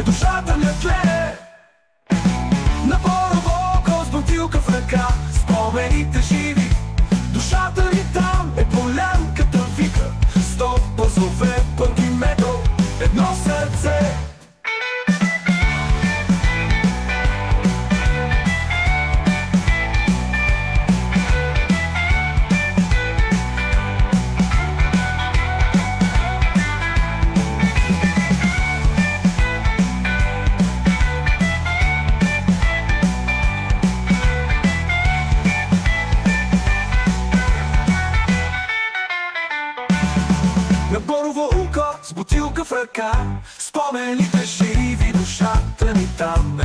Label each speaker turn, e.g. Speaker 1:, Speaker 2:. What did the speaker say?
Speaker 1: душата не тлее. На Борово око с бутилка в ръка, спомените живи, душата ни там е полянката вика. 100 пазове, пък и метал, едно сърце. На Борово око с бутилка в ръка, спомените живи, душата ни там